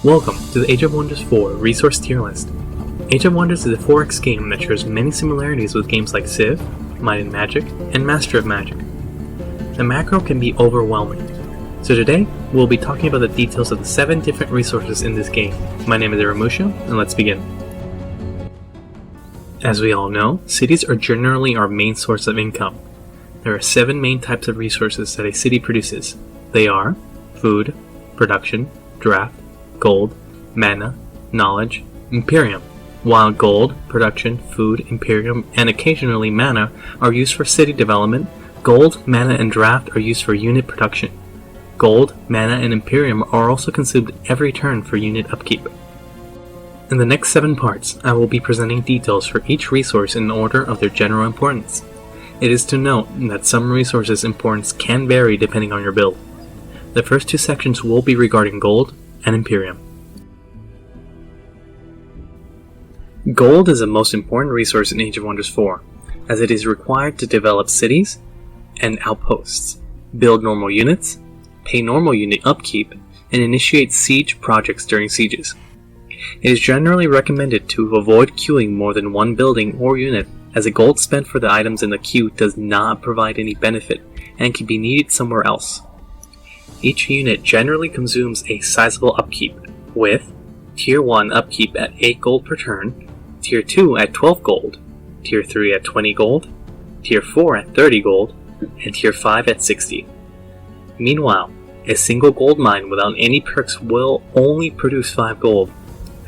Welcome to the Age of Wonders 4 Resource Tier List. Age of Wonders is a 4X game that shares many similarities with games like Civ, Might and Magic, and Master of Magic. The macro can be overwhelming, so today we'll be talking about the details of the 7 different resources in this game. My name is Eramusha, and let's begin. As we all know, cities are generally our main source of income. There are 7 main types of resources that a city produces. They are food, production, draft, gold, mana, knowledge, Imperium. While gold, production, food, Imperium, and occasionally mana are used for city development, gold, mana, and draft are used for unit production. Gold, mana, and Imperium are also consumed every turn for unit upkeep. In the next 7 parts, I will be presenting details for each resource in order of their general importance. It is to note that some resources' importance can vary depending on your build. The first 2 sections will be regarding gold and Imperium. Gold is the most important resource in Age of Wonders 4, as it is required to develop cities and outposts, build normal units, pay normal unit upkeep, and initiate siege projects during sieges. It is generally recommended to avoid queuing more than 1 building or unit, as the gold spent for the items in the queue does not provide any benefit and can be needed somewhere else. Each unit generally consumes a sizable upkeep, with Tier 1 upkeep at 8 gold per turn, Tier 2 at 12 gold, Tier 3 at 20 gold, Tier 4 at 30 gold, and Tier 5 at 60. Meanwhile, a single gold mine without any perks will only produce 5 gold.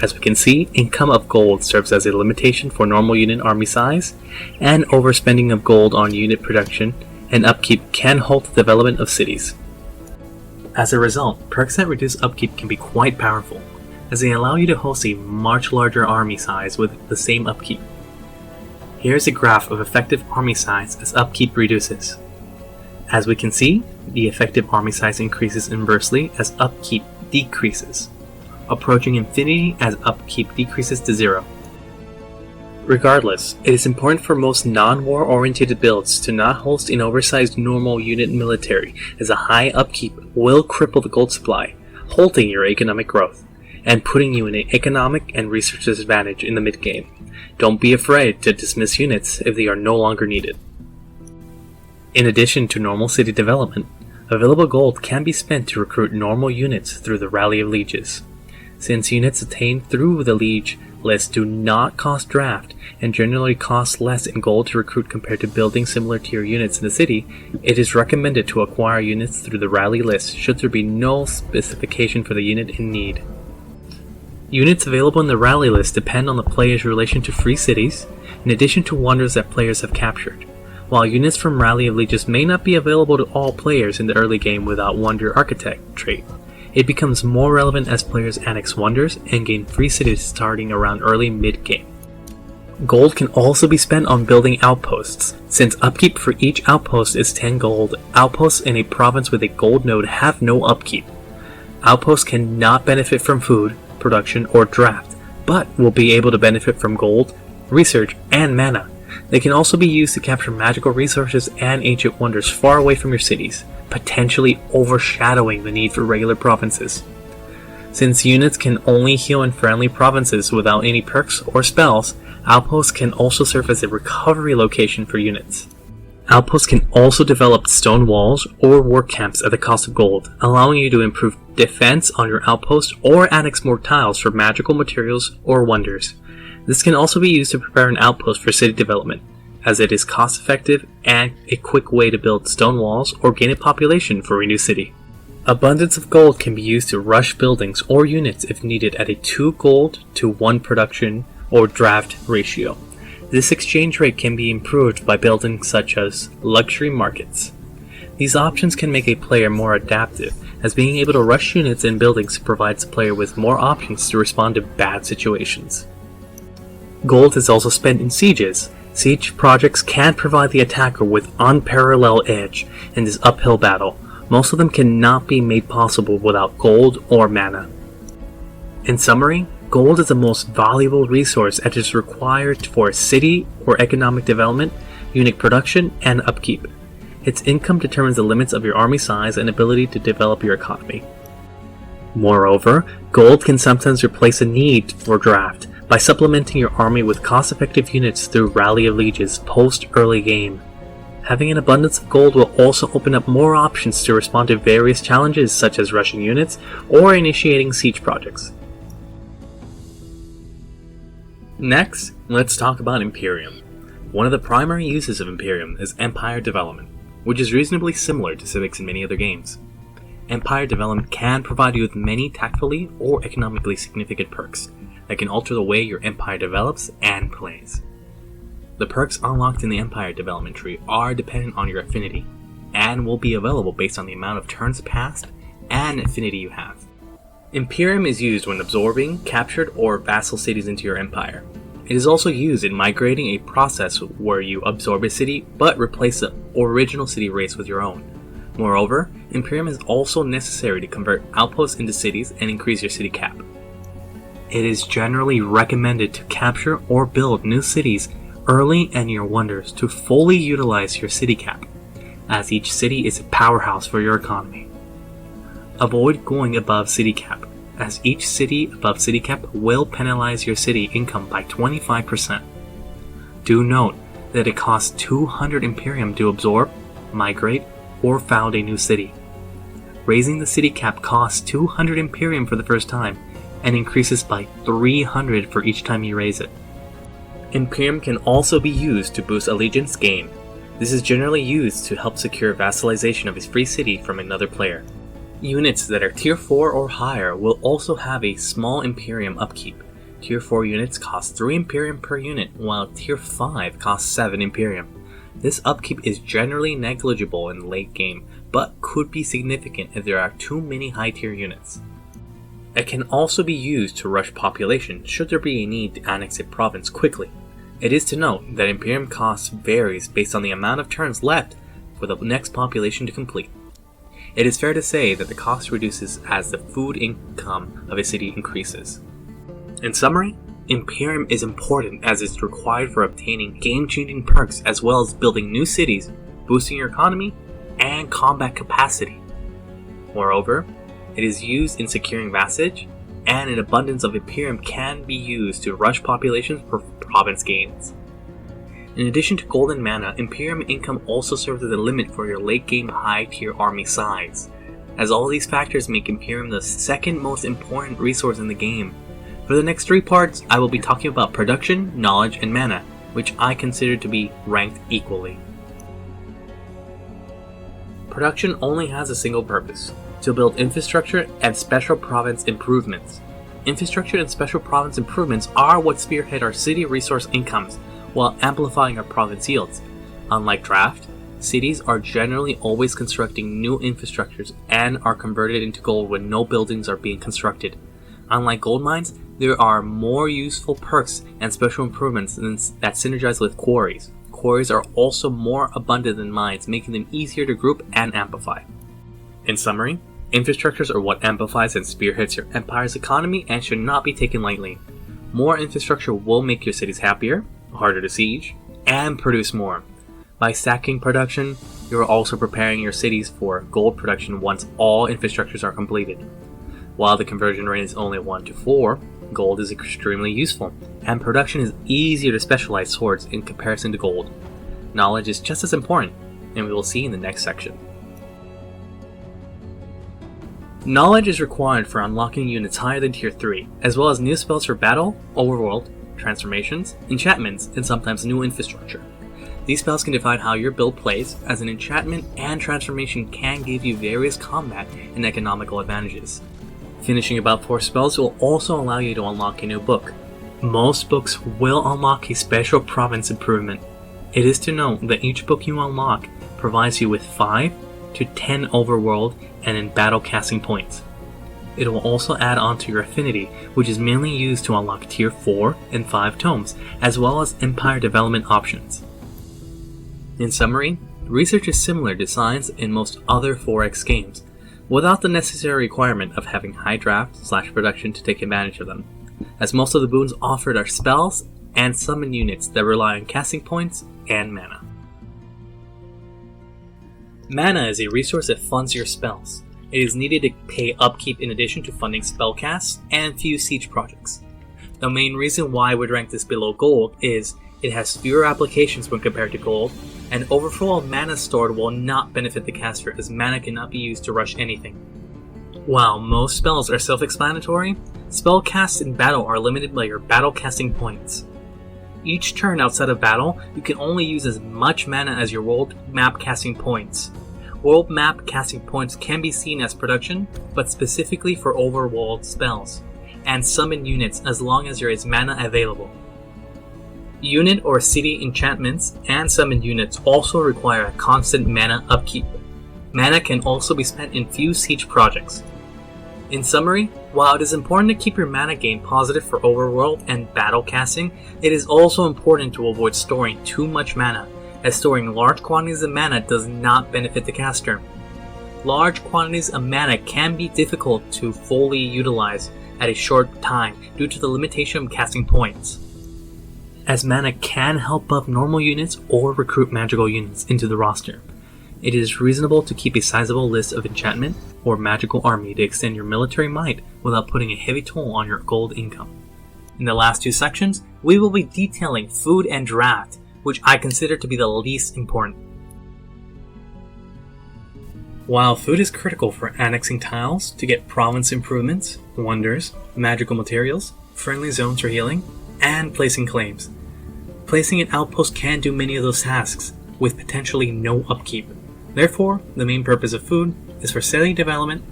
As we can see, income of gold serves as a limitation for normal unit army size, and overspending of gold on unit production and upkeep can halt the development of cities. As a result, perks that reduce upkeep can be quite powerful, as they allow you to host a much larger army size with the same upkeep. Here is a graph of effective army size as upkeep reduces. As we can see, the effective army size increases inversely as upkeep decreases, approaching infinity as upkeep decreases to 0. Regardless, it is important for most non-war oriented builds to not host an oversized normal unit military, as a high upkeep will cripple the gold supply, halting your economic growth, and putting you in an economic and research disadvantage in the mid-game. Don't be afraid to dismiss units if they are no longer needed. In addition to normal city development, available gold can be spent to recruit normal units through the Rally of Lieges. Since units attained through the Liege list do not cost draft and generally cost less in gold to recruit compared to building similar tier units in the city, it is recommended to acquire units through the Rally list should there be no specification for the unit in need. Units available in the Rally list depend on the player's relation to free cities, in addition to wonders that players have captured. While units from Rally of Lieges may not be available to all players in the early game without Wonder Architect trait, it becomes more relevant as players annex wonders and gain free cities starting around early mid-game. Gold can also be spent on building outposts. Since upkeep for each outpost is 10 gold, outposts in a province with a gold node have no upkeep. Outposts cannot benefit from food, production, or draft, but will be able to benefit from gold, research, and mana. They can also be used to capture magical resources and ancient wonders far away from your cities, potentially overshadowing the need for regular provinces. Since units can only heal in friendly provinces without any perks or spells, outposts can also serve as a recovery location for units. Outposts can also develop stone walls or work camps at the cost of gold, allowing you to improve defense on your outpost or annex more tiles for magical materials or wonders. This can also be used to prepare an outpost for city development, as it is cost effective and a quick way to build stone walls or gain a population for a new city. Abundance of gold can be used to rush buildings or units if needed at a 2 gold to 1 production or draft ratio. This exchange rate can be improved by buildings such as luxury markets. These options can make a player more adaptive, as being able to rush units and buildings provides the player with more options to respond to bad situations. Gold is also spent in sieges. Siege projects can provide the attacker with unparalleled edge in this uphill battle. Most of them cannot be made possible without gold or mana. In summary, gold is the most valuable resource as it is required for city or economic development, unit production, and upkeep. Its income determines the limits of your army size and ability to develop your economy. Moreover, gold can sometimes replace a need for draft by supplementing your army with cost-effective units through Rally of Lieges post-early game. Having an abundance of gold will also open up more options to respond to various challenges such as rushing units or initiating siege projects. Next, let's talk about Imperium. One of the primary uses of Imperium is empire development, which is reasonably similar to civics in many other games. Empire development can provide you with many tactfully or economically significant perks that can alter the way your empire develops and plays. The perks unlocked in the empire development tree are dependent on your affinity, and will be available based on the amount of turns passed and affinity you have. Imperium is used when absorbing captured or vassal cities into your empire. It is also used in migrating, a process where you absorb a city but replace the original city race with your own. Moreover, Imperium is also necessary to convert outposts into cities and increase your city cap. It is generally recommended to capture or build new cities early in your wonders to fully utilize your city cap, as each city is a powerhouse for your economy. Avoid going above city cap, as each city above city cap will penalize your city income by 25%. Do note that it costs 200 Imperium to absorb, migrate, or found a new city. Raising the city cap costs 200 Imperium for the first time, and increases by 300 for each time you raise it. Imperium can also be used to boost allegiance gain. This is generally used to help secure vassalization of a free city from another player. Units that are tier 4 or higher will also have a small Imperium upkeep. Tier 4 units cost 3 Imperium per unit, while tier 5 costs 7 Imperium. This upkeep is generally negligible in late game, but could be significant if there are too many high tier units. It can also be used to rush population should there be a need to annex a province quickly. It is to note that Imperium cost varies based on the amount of turns left for the next population to complete. It is fair to say that the cost reduces as the food income of a city increases. In summary, Imperium is important as it's required for obtaining game-changing perks as well as building new cities, boosting your economy, and combat capacity. Moreover, it is used in securing vassalage, and an abundance of Imperium can be used to rush populations for province gains. In addition to gold and mana, Imperium income also serves as a limit for your late game high tier army size, as all these factors make Imperium the second most important resource in the game. For the next 3 parts, I will be talking about production, knowledge, and mana, which I consider to be ranked equally. Production only has a single purpose: to build infrastructure and special province improvements. Infrastructure and special province improvements are what spearhead our city resource incomes, while amplifying our province yields. Unlike draft, cities are generally always constructing new infrastructures and are converted into gold when no buildings are being constructed. Unlike gold mines, there are more useful perks and special improvements that synergize with quarries. Quarries are also more abundant than mines, making them easier to group and amplify. In summary, infrastructures are what amplifies and spearheads your empire's economy and should not be taken lightly. More infrastructure will make your cities happier, harder to siege, and produce more. By stacking production, you are also preparing your cities for gold production once all infrastructures are completed. While the conversion rate is only 1 to 4, gold is extremely useful, and production is easier to specialize towards in comparison to gold. Knowledge is just as important, and we will see in the next section. Knowledge is required for unlocking units higher than tier 3, as well as new spells for battle, overworld, transformations, enchantments, and sometimes new infrastructure. These spells can define how your build plays, as an enchantment and transformation can give you various combat and economical advantages. Finishing about 4 spells will also allow you to unlock a new book. Most books will unlock a special province improvement. It is to note that each book you unlock provides you with 5 to 10 overworld and in battle casting points. It will also add on to your affinity, which is mainly used to unlock tier 4 and 5 tomes, as well as empire development options. In summary, research is similar to science in most other 4X games, without the necessary requirement of having high draft/production to take advantage of them, as most of the boons offered are spells and summon units that rely on casting points and mana. Mana is a resource that funds your spells. It is needed to pay upkeep in addition to funding spellcasts and few siege projects. The main reason why I would rank this below gold is it has fewer applications when compared to gold, and overflow of mana stored will not benefit the caster as mana cannot be used to rush anything. While most spells are self-explanatory, spell casts in battle are limited by your battle casting points. Each turn outside of battle, you can only use as much mana as your world map casting points. World map casting points can be seen as production, but specifically for overworld spells, and summon units as long as there is mana available. Unit or city enchantments and summon units also require a constant mana upkeep. Mana can also be spent in few siege projects. In summary, while it is important to keep your mana gain positive for overworld and battle casting, it is also important to avoid storing too much mana, as storing large quantities of mana does not benefit the caster. Large quantities of mana can be difficult to fully utilize at a short time due to the limitation of casting points, as mana can help buff normal units or recruit magical units into the roster. It is reasonable to keep a sizable list of enchantment or magical army to extend your military might without putting a heavy toll on your gold income. In the last two sections, we will be detailing food and draft, which I consider to be the least important. While food is critical for annexing tiles to get province improvements, wonders, magical materials, friendly zones for healing, and placing claims, placing an outpost can do many of those tasks, with potentially no upkeep. Therefore, the main purpose of food is for city development,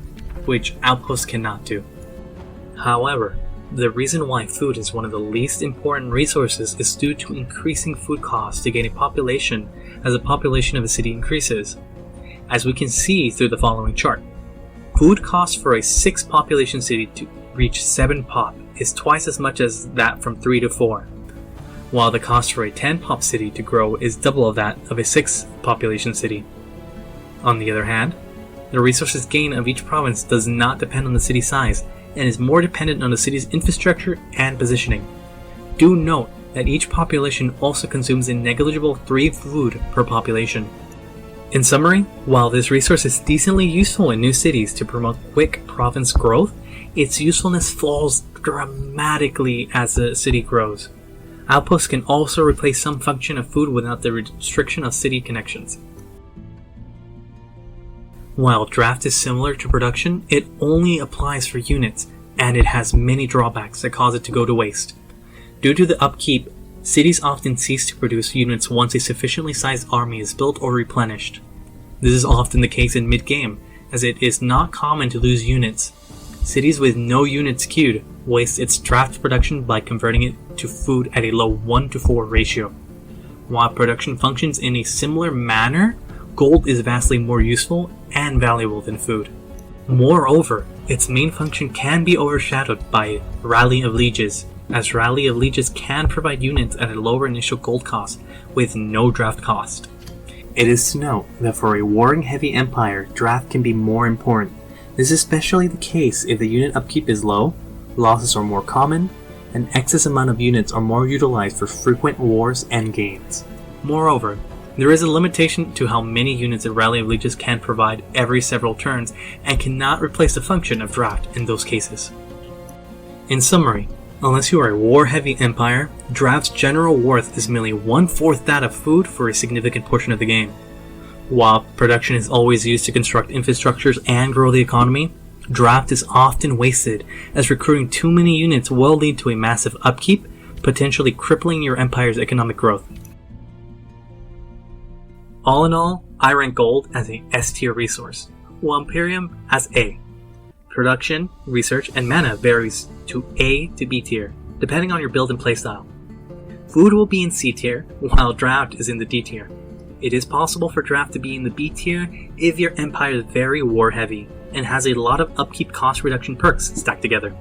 which outposts cannot do. However, the reason why food is one of the least important resources is due to increasing food costs to gain a population as the population of a city increases. As we can see through the following chart, food cost for a 6 population city to reach 7 pop is twice as much as that from 3 to 4, while the cost for a 10 pop city to grow is double of that of a 6 population city. On the other hand, the resources gained of each province does not depend on the city size and is more dependent on the city's infrastructure and positioning. Do note that each population also consumes a negligible 3 food per population. In summary, while this resource is decently useful in new cities to promote quick province growth, its usefulness falls dramatically as the city grows. Outposts can also replace some function of food without the restriction of city connections. While draft is similar to production, it only applies for units, and it has many drawbacks that cause it to go to waste. Due to the upkeep, cities often cease to produce units once a sufficiently sized army is built or replenished. This is often the case in mid-game, as it is not common to lose units. Cities with no units queued waste its draft production by converting it to food at a low 1-to-4 ratio. While production functions in a similar manner, gold is vastly more useful and valuable than food. Moreover, its main function can be overshadowed by Rally of Lieges, as Rally of Lieges can provide units at a lower initial gold cost with no draft cost. It is to note that for a warring-heavy empire, draft can be more important. This is especially the case if the unit upkeep is low, losses are more common, and excess amount of units are more utilized for frequent wars and gains. Moreover, there is a limitation to how many units a Rally of Lieges can provide every several turns and cannot replace the function of draft in those cases. In summary, unless you are a war-heavy empire, draft's general worth is merely 1/4 that of food for a significant portion of the game. While production is always used to construct infrastructures and grow the economy, draft is often wasted, as recruiting too many units will lead to a massive upkeep, potentially crippling your empire's economic growth. All in all, I rank gold as a S tier resource, while Imperium as A. Production, research, and mana varies to A to B tier, depending on your build and playstyle. Food will be in C tier, while draft is in the D tier. It is possible for draft to be in the B tier if your empire is very war heavy and has a lot of upkeep cost reduction perks stacked together.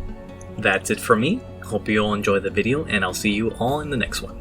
That's it from me. Hope you all enjoyed the video, and I'll see you all in the next one.